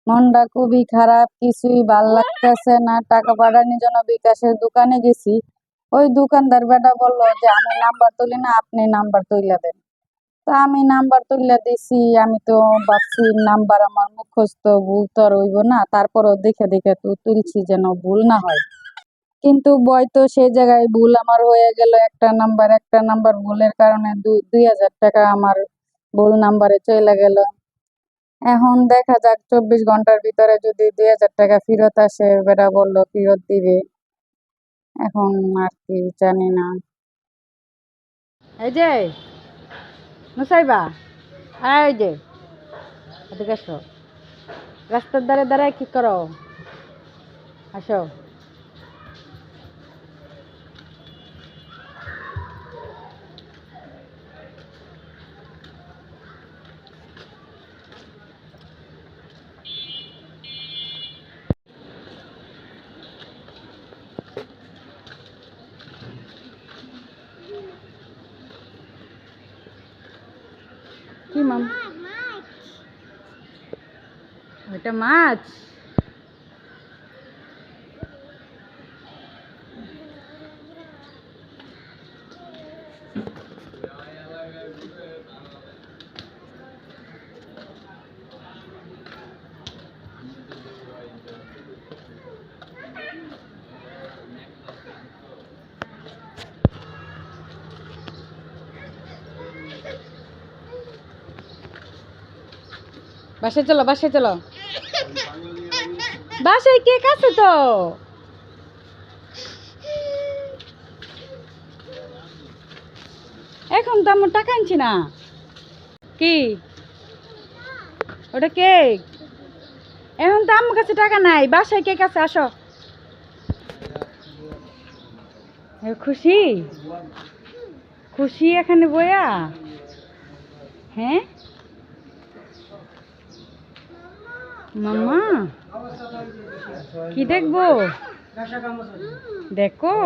মনটা খুবই খারাপ, কিছুই ভাল লাগতেছে না। টাকা পাঠানোর জন্য বিকাশের দোকানে গেছি। ওই দোকানদার বেটা বললো যে আমি নাম্বার তুলি না, আপনি নাম্বার তুইলা দেন। তো আমি নাম্বার তুইলা দিছি। আমি তো ভাবছি নাম্বার আমার মুখস্থ, ভুল তো আর হইব না। তারপরও দেখে দেখে তো তুলছি যেন ভুল না হয়। কিন্তু বয় তো সেই জায়গায় ভুল আমার হয়ে গেল। একটা নাম্বার ভুলের কারণে ২,০০০ টাকা আমার ভুল নাম্বারে চলে গেল। এখন দেখা যাক ২৪ ঘন্টার ভিতরে যদি ২,০০০ টাকা ফেরত আসে। বেটা বললো ফেরত দিবে। এখন আর কি জানি না। এই যে মুসাইবা, এই যে এদিকে আসো। রাস্তার ধারে দাঁড়ায় কি করো? আসো। কি মাম? ওইটা মাছ? বাসায় চলো, বাসায় চলো। বাসায় কেক আছে তো। এখন তো আমার টাকা আনছি না। কি ওটা কেক? এখন তো আমার কাছে টাকা নাই। বাসায় কেক আছে, আসো। খুশি খুশি এখানে বইয়া? হ্যাঁ মাম্মা, কি দেখবো? দেখো।